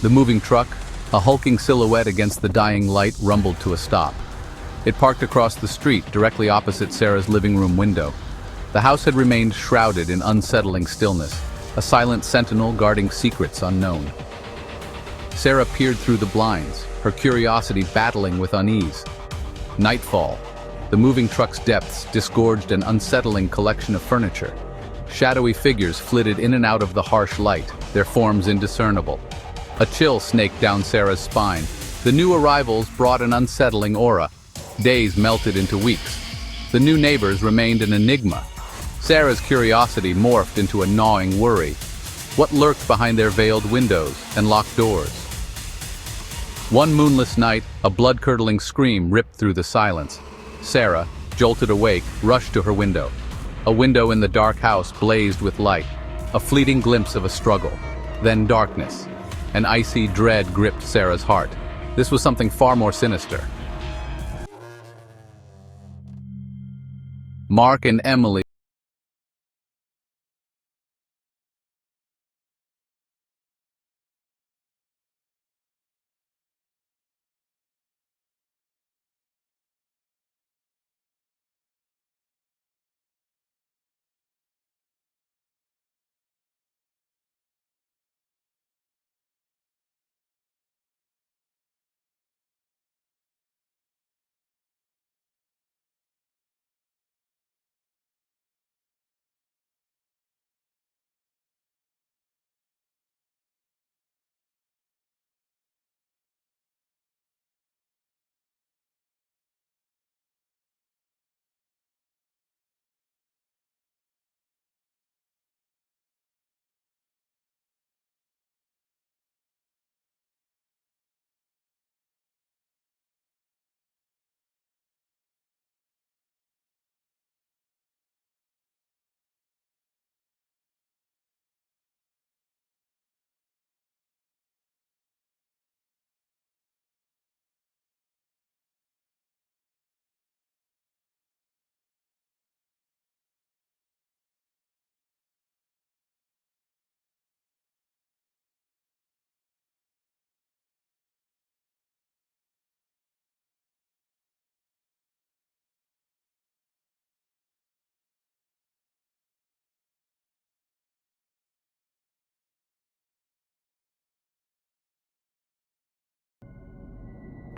The moving truck, a hulking silhouette against the dying light, rumbled to a stop. It parked across the street, directly opposite Sarah's living room window. The house had remained shrouded in unsettling stillness, a silent sentinel guarding secrets unknown. Sarah peered through the blinds, her curiosity battling with unease. Nightfall. The moving truck's depths disgorged an unsettling collection of furniture. Shadowy figures flitted in and out of the harsh light, their forms indiscernible. A chill snaked down Sarah's spine. The new arrivals brought an unsettling aura. Days melted into weeks. The new neighbors remained an enigma. Sarah's curiosity morphed into a gnawing worry. What lurked behind their veiled windows and locked doors? One moonless night, a blood-curdling scream ripped through the silence. Sarah, jolted awake, rushed to her window. A window in the dark house blazed with light. A fleeting glimpse of a struggle. Then darkness. An icy dread gripped Sarah's heart. This was something far more sinister. Mark and Emily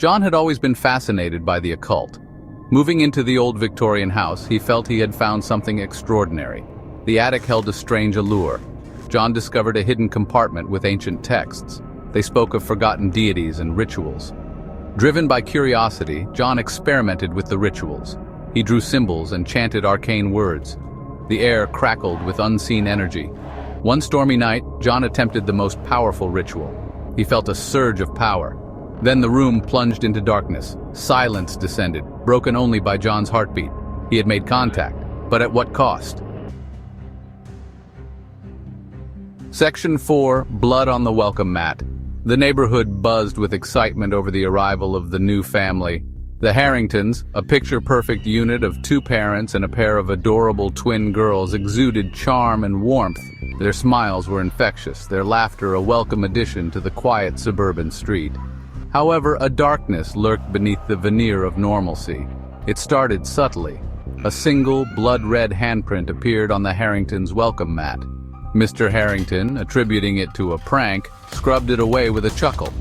John had always been fascinated by the occult. Moving into the old Victorian house, he felt he had found something extraordinary. The attic held a strange allure. John discovered a hidden compartment with ancient texts. They spoke of forgotten deities and rituals. Driven by curiosity, John experimented with the rituals. He drew symbols and chanted arcane words. The air crackled with unseen energy. One stormy night, John attempted the most powerful ritual. He felt a surge of power. Then the room plunged into darkness. Silence descended, broken only by John's heartbeat. He had made contact, but at what cost? Section 4, Blood on the Welcome Mat. The neighborhood buzzed with excitement over the arrival of the new family. The Harringtons, a picture-perfect unit of two parents and a pair of adorable twin girls, exuded charm and warmth. Their smiles were infectious, their laughter a welcome addition to the quiet suburban street. However, a darkness lurked beneath the veneer of normalcy. It started subtly. A single, blood-red handprint appeared on the Harringtons' welcome mat. Mr. Harrington, attributing it to a prank, scrubbed it away with a chuckle.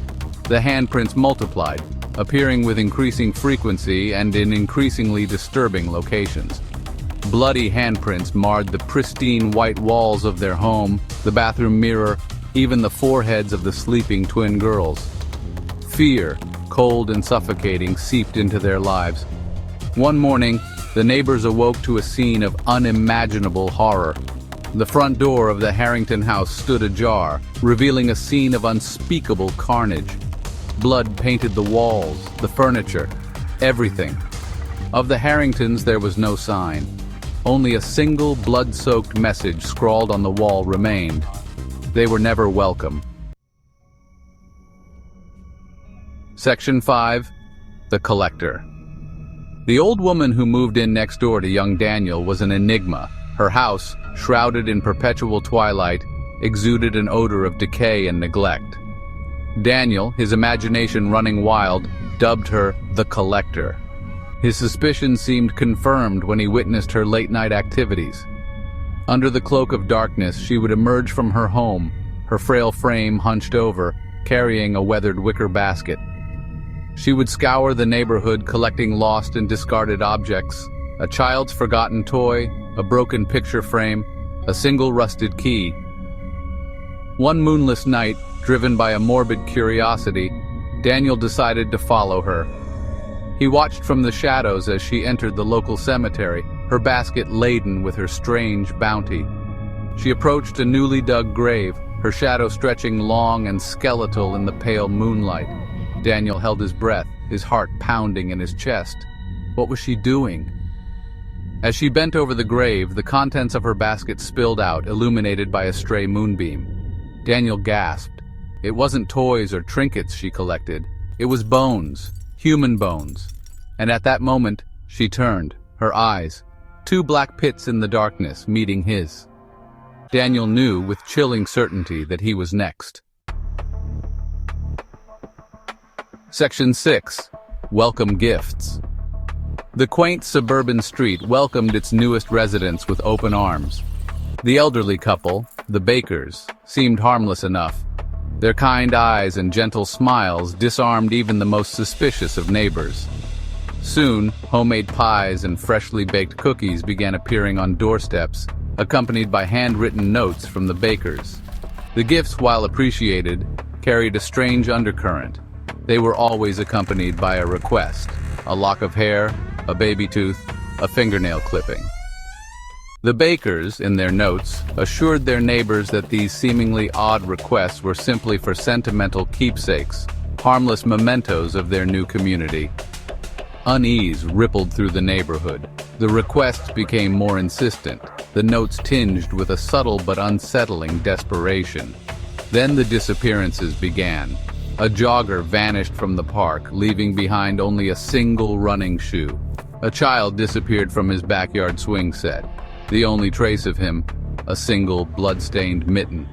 The handprints multiplied, appearing with increasing frequency and in increasingly disturbing locations. Bloody handprints marred the pristine white walls of their home, the bathroom mirror, even the foreheads of the sleeping twin girls. Fear, cold and suffocating, seeped into their lives. One morning, the neighbors awoke to a scene of unimaginable horror. The front door of the Harrington house stood ajar, revealing a scene of unspeakable carnage. Blood painted the walls, the furniture, everything. Of the Harringtons there was no sign. Only a single blood-soaked message scrawled on the wall remained. They were never welcome. Section 5, The Collector. The old woman who moved in next door to young Daniel was an enigma. Her house, shrouded in perpetual twilight, exuded an odor of decay and neglect. Daniel, his imagination running wild, dubbed her the Collector. His suspicions seemed confirmed when he witnessed her late-night activities. Under the cloak of darkness, she would emerge from her home, her frail frame hunched over, carrying a weathered wicker basket. She would scour the neighborhood collecting lost and discarded objects, a child's forgotten toy, a broken picture frame, a single rusted key. One moonless night, driven by a morbid curiosity, Daniel decided to follow her. He watched from the shadows as she entered the local cemetery, her basket laden with her strange bounty. She approached a newly dug grave, her shadow stretching long and skeletal in the pale moonlight. Daniel held his breath, his heart pounding in his chest. What was she doing? As she bent over the grave, the contents of her basket spilled out, illuminated by a stray moonbeam. Daniel gasped. It wasn't toys or trinkets she collected. It was bones, human bones. And at that moment, she turned, her eyes, two black pits in the darkness meeting his. Daniel knew with chilling certainty that he was next. Section 6. Welcome Gifts. The quaint suburban street welcomed its newest residents with open arms. The elderly couple, the Bakers, seemed harmless enough. Their kind eyes and gentle smiles disarmed even the most suspicious of neighbors. Soon, homemade pies and freshly baked cookies began appearing on doorsteps, accompanied by handwritten notes from the Bakers. The gifts, while appreciated, carried a strange undercurrent. They were always accompanied by a request, a lock of hair, a baby tooth, a fingernail clipping. The Bakers, in their notes, assured their neighbors that these seemingly odd requests were simply for sentimental keepsakes, harmless mementos of their new community. Unease rippled through the neighborhood. The requests became more insistent, the notes tinged with a subtle but unsettling desperation. Then the disappearances began. A jogger vanished from the park, leaving behind only a single running shoe. A child disappeared from his backyard swing set. The only trace of him, a single blood-stained mitten.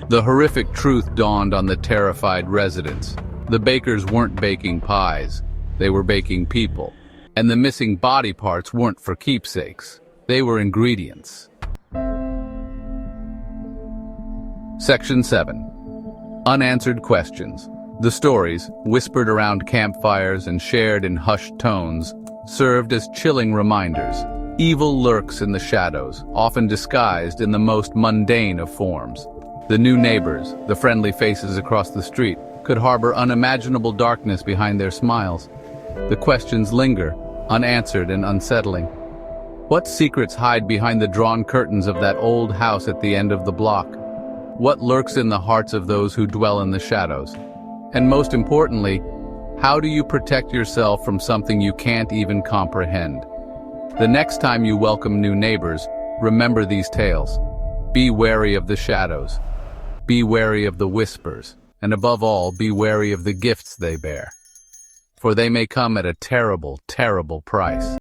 The horrific truth dawned on the terrified residents. The Bakers weren't baking pies. They were baking people. And the missing body parts weren't for keepsakes. They were ingredients. Section 7. Unanswered questions. The stories, whispered around campfires and shared in hushed tones, served as chilling reminders. Evil lurks in the shadows, often disguised in the most mundane of forms. The new neighbors, the friendly faces across the street, could harbor unimaginable darkness behind their smiles. The questions linger, unanswered and unsettling. What secrets hide behind the drawn curtains of that old house at the end of the block? What lurks in the hearts of those who dwell in the shadows? And most importantly, how do you protect yourself from something you can't even comprehend? The next time you welcome new neighbors, remember these tales. Be wary of the shadows. Be wary of the whispers. And above all, be wary of the gifts they bear. For they may come at a terrible, terrible price.